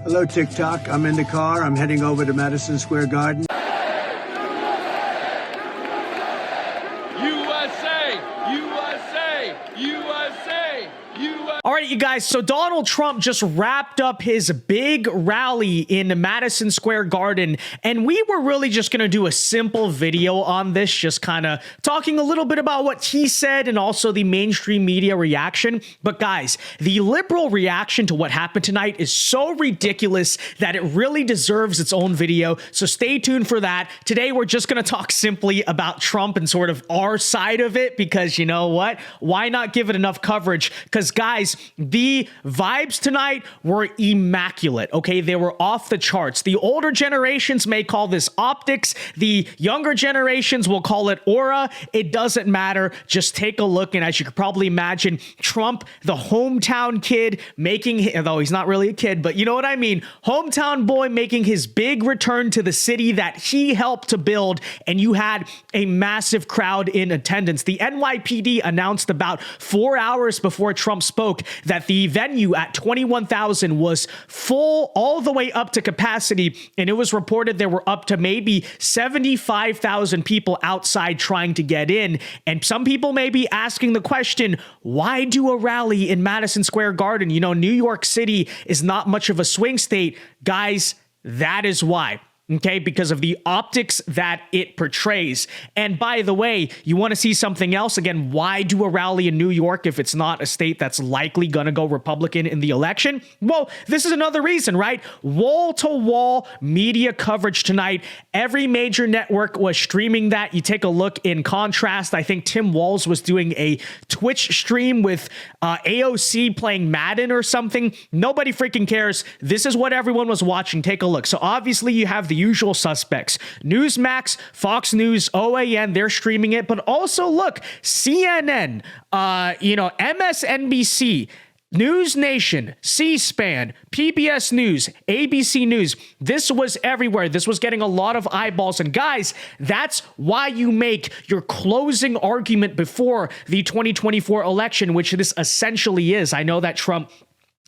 Hello, TikTok. I'm in the car. I'm heading over to Madison Square Garden. All right, you guys, so Donald Trump just wrapped up his big rally in Madison Square Garden, and we were really just going to do a simple video on this, just kind of talking a little bit about what he said and also the mainstream media reaction. But guys, the liberal reaction to what happened tonight is so ridiculous that it really deserves its own video, so stay tuned for that. Today, we're just going to talk simply about Trump and sort of our side of it, because you know what? Why not give it enough coverage? Because guys, the vibes tonight were immaculate, okay? They were off the charts. The older generations may call this optics. The younger generations will call it aura. It doesn't matter. Just take a look, and as you could probably imagine, Trump, the hometown kid, though he's not really a kid, but you know what I mean, hometown boy making his big return to the city that he helped to build, and you had a massive crowd in attendance. The NYPD announced about 4 hours before Trump spoke that the venue at 21,000 was full all the way up to capacity, and it was reported there were up to maybe 75,000 people outside trying to get in. And some people may be asking the question, why do a rally in Madison Square Garden? You know, New York City is not much of a swing state. Guys, that is why. Okay, because of the optics that it portrays. And by the way, you want to see something else? Again, why do a rally in New York if it's not a state that's likely going to go Republican in the election? Well, this is another reason, right? Wall-to-wall media coverage tonight. Every major network was streaming that. You take a look in contrast. I think Tim Walz was doing a Twitch stream with AOC playing Madden or something. Nobody freaking cares. This is what everyone was watching. Take a look. So obviously you have the usual suspects. Newsmax, Fox News, OAN, they're streaming it. But also look, CNN, MSNBC, News Nation, C-SPAN, PBS News, ABC News. This was everywhere. This was getting a lot of eyeballs. And guys, that's why you make your closing argument before the 2024 election, which this essentially is. I know that Trump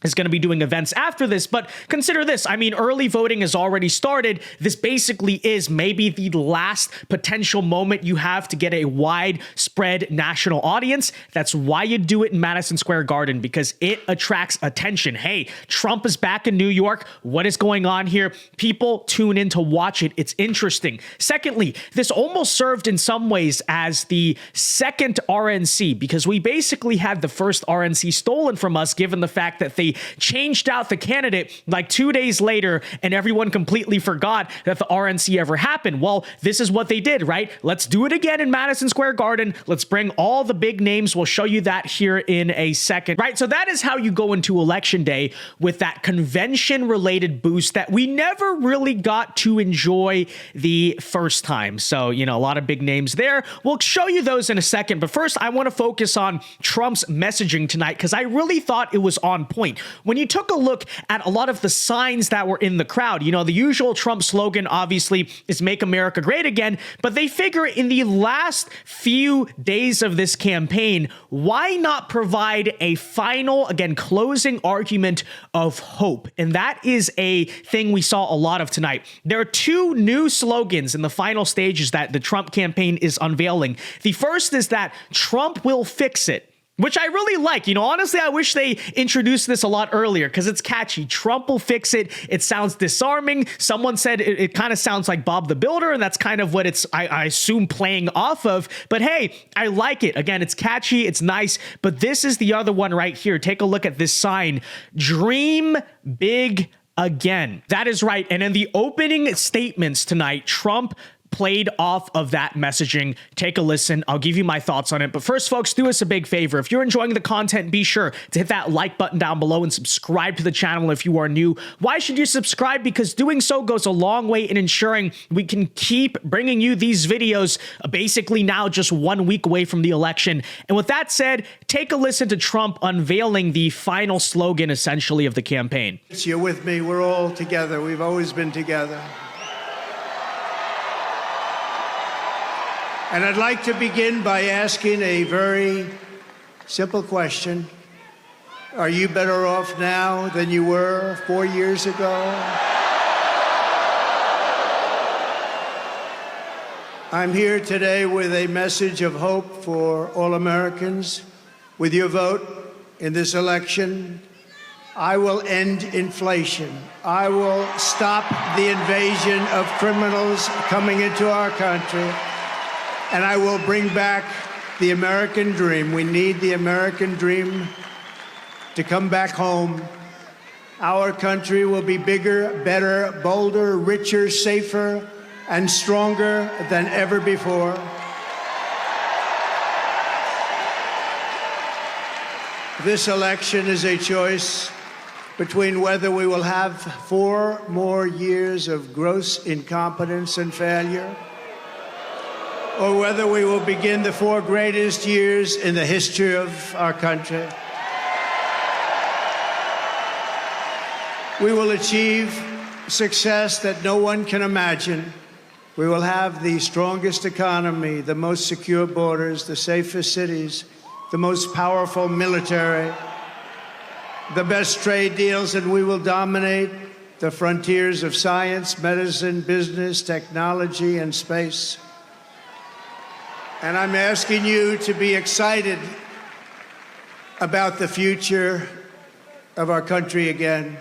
is going to be doing events after this, but consider this. I mean, early voting has already started. This basically is maybe the last potential moment you have to get a widespread national audience. That's why you do it in Madison Square Garden, because it attracts attention. Hey, Trump is back in New York. What is going on here? People tune in to watch it. It's interesting. Secondly, this almost served in some ways as the second RNC, because we basically had the first RNC stolen from us, given the fact that they changed out the candidate like 2 days later and everyone completely forgot that the RNC ever happened. Well, this is what they did, right? Let's do it again in Madison Square Garden. Let's bring all the big names. We'll show you that here in a second, right? So that is how you go into Election Day, with that convention-related boost that we never really got to enjoy the first time. So, you know, a lot of big names there. We'll show you those in a second. But first, I want to focus on Trump's messaging tonight, because I really thought it was on point. When you took a look at a lot of the signs that were in the crowd, you know, the usual Trump slogan obviously is "Make America Great Again," but they figure in the last few days of this campaign, why not provide a final, again, closing argument of hope? And that is a thing we saw a lot of tonight. There are two new slogans in the final stages that the Trump campaign is unveiling. The first is that Trump will fix it, which I really like. You know, honestly, I wish they introduced this a lot earlier, because it's catchy. Trump will fix it. It sounds disarming. Someone said it kind of sounds like Bob the Builder, and that's kind of what it's, I assume, playing off of. But hey, I like it. Again, it's catchy. It's nice. But this is the other one right here. Take a look at this sign. Dream big again. That is right. And in the opening statements tonight, Trump played off of that messaging. Take a listen. I'll give you my thoughts on it. But first, folks, do us a big favor. If you're enjoying the content, be sure to hit that like button down below and subscribe to the channel if you are new. Why should you subscribe? Because doing so goes a long way in ensuring we can keep bringing you these videos, basically now just 1 week away from the election. And with that said, take a listen to Trump unveiling the final slogan, essentially, of the campaign. You're with me. We're all together. We've always been together. And I'd like to begin by asking a very simple question. Are you better off now than you were 4 years ago? I'm here today with a message of hope for all Americans. With your vote in this election, I will end inflation. I will stop the invasion of criminals coming into our country, and I will bring back the American dream. We need the American dream to come back home. Our country will be bigger, better, bolder, richer, safer, and stronger than ever before. This election is a choice between whether we will have 4 more years of gross incompetence and failure, or whether we will begin the 4 greatest years in the history of our country. We will achieve success that no one can imagine. We will have the strongest economy, the most secure borders, the safest cities, the most powerful military, the best trade deals, and we will dominate the frontiers of science, medicine, business, technology, and space. And I'm asking you to be excited about the future of our country again.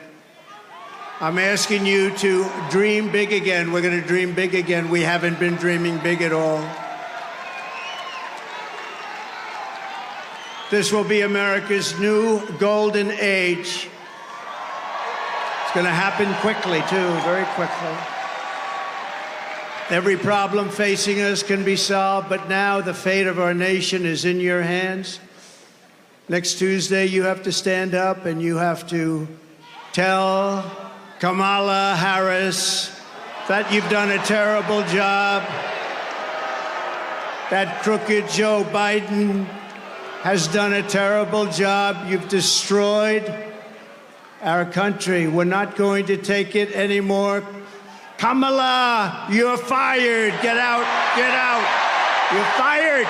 I'm asking you to dream big again. We're going to dream big again. We haven't been dreaming big at all. This will be America's new golden age. It's going to happen quickly, too, very quickly. Every problem facing us can be solved, but now the fate of our nation is in your hands. Next Tuesday, you have to stand up and you have to tell Kamala Harris that you've done a terrible job, that crooked Joe Biden has done a terrible job. You've destroyed our country. We're not going to take it anymore. Kamala, you're fired. Get out, get out. You're fired.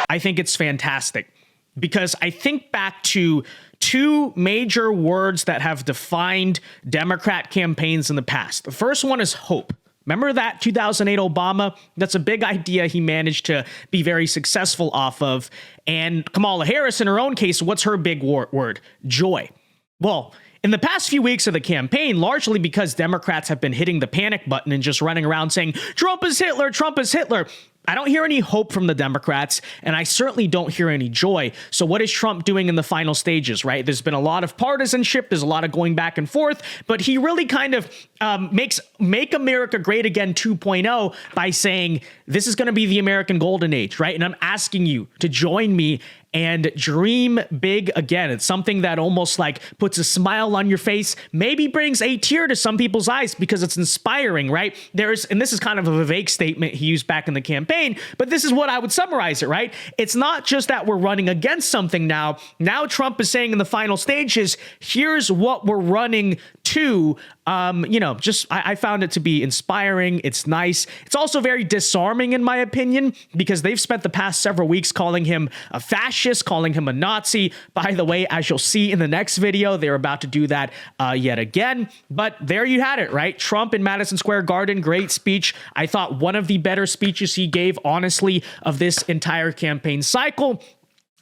I think it's fantastic because I think back to 2 major words that have defined Democrat campaigns in the past. The first one is hope. Remember that 2008 Obama? That's a big idea he managed to be very successful off of. And Kamala Harris, in her own case, what's her big word? Joy. Well, in the past few weeks of the campaign, largely because Democrats have been hitting the panic button and just running around saying, Trump is Hitler, Trump is Hitler, I don't hear any hope from the Democrats, and I certainly don't hear any joy. So what is Trump doing in the final stages, right? There's been a lot of partisanship. There's a lot of going back and forth, but he really kind of makes Make America Great Again 2.0 by saying this is going to be the American golden age, right? And I'm asking you to join me and dream big again. It's something that almost like puts a smile on your face, maybe brings a tear to some people's eyes because it's inspiring, right? And this is kind of a Vivek statement he used back in the campaign, but this is what I would summarize it, right? It's not just that we're running against something now. Now Trump is saying in the final stages, here's what we're running to. I found it to be inspiring. It's nice. It's also very disarming, in my opinion, because they've spent the past several weeks calling him a fascist, calling him a Nazi. By the way, as you'll see in the next video, they're about to do that yet again. But there you had it, right? Trump in Madison Square Garden, great speech. I thought one of the better speeches he gave, honestly, of this entire campaign cycle.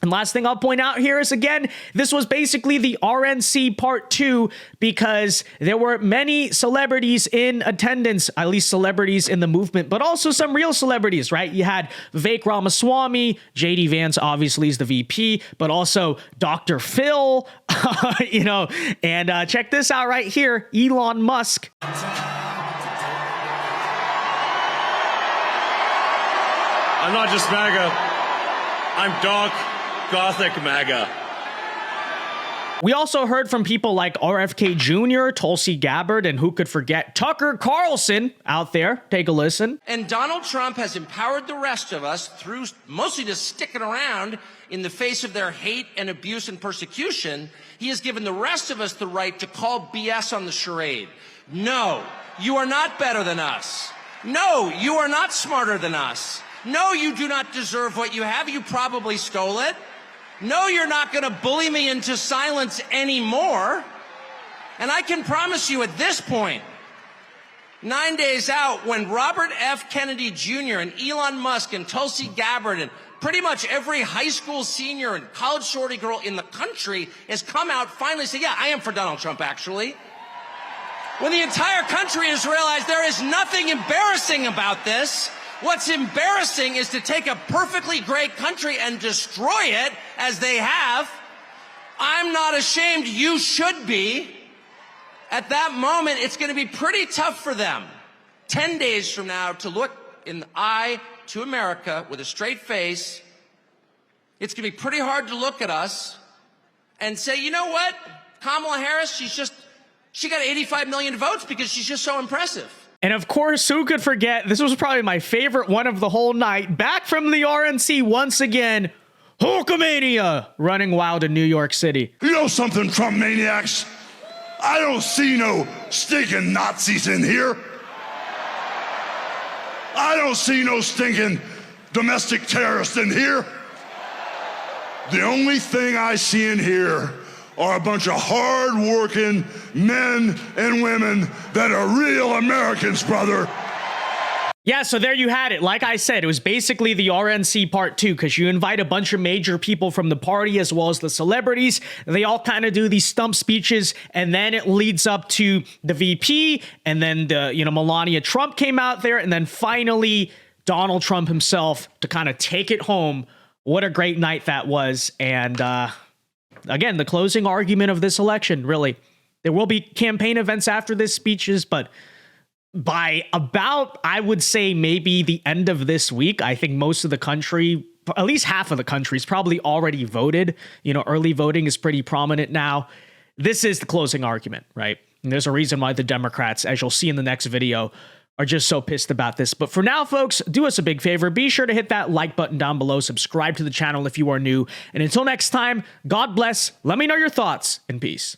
And last thing I'll point out here is, again, this was basically the RNC part 2 because there were many celebrities in attendance, at least celebrities in the movement, but also some real celebrities, right? You had Vivek Ramaswamy, JD Vance obviously is the VP, but also Dr. Phil, and check this out right here, Elon Musk. I'm not just MAGA, I'm dark. Gothic MAGA. We also heard from people like RFK Jr., Tulsi Gabbard, and who could forget Tucker Carlson out there. Take a listen. And Donald Trump has empowered the rest of us through mostly just sticking around in the face of their hate and abuse and persecution. He has given the rest of us the right to call BS on the charade. No, you are not better than us. No, you are not smarter than us. No, you do not deserve what you have. You probably stole it. No, you're not going to bully me into silence anymore. And I can promise you at this point, 9 days out, when Robert F. Kennedy Jr. and Elon Musk and Tulsi Gabbard and pretty much every high school senior and college shorty girl in the country has come out finally say, yeah, I am for Donald Trump, actually. When the entire country has realized there is nothing embarrassing about this. What's embarrassing is to take a perfectly great country and destroy it, as they have. I'm not ashamed. You should be. At that moment, it's going to be pretty tough for them 10 days from now to look in the eye to America with a straight face. It's going to be pretty hard to look at us and say, you know what? Kamala Harris, she got 85 million votes because she's just so impressive. And of course, who could forget, this was probably my favorite one of the whole night. Back from the RNC once again, Hulkamania running wild in New York City. You know something, Trump maniacs? I don't see no stinking Nazis in here. I don't see no stinking domestic terrorists in here. The only thing I see in here are a bunch of hard-working men and women that are real Americans, brother. Yeah, so there you had it. Like I said, it was basically the RNC part 2, because you invite a bunch of major people from the party as well as the celebrities. They all kind of do these stump speeches, and then it leads up to the VP, and then Melania Trump came out there, and then finally Donald Trump himself to kind of take it home. What a great night that was. And again, the closing argument of this election, really. There will be campaign events after this speeches, but by about, I would say, maybe the end of this week, I think most of the country, at least half of the country, is probably already voted. Early voting is pretty prominent now. This is the closing argument, right? And there's a reason why the Democrats, as you'll see in the next video, are just so pissed about this. But for now, folks, do us a big favor. Be sure to hit that like button down below. Subscribe to the channel if you are new. And until next time, God bless. Let me know your thoughts, and peace.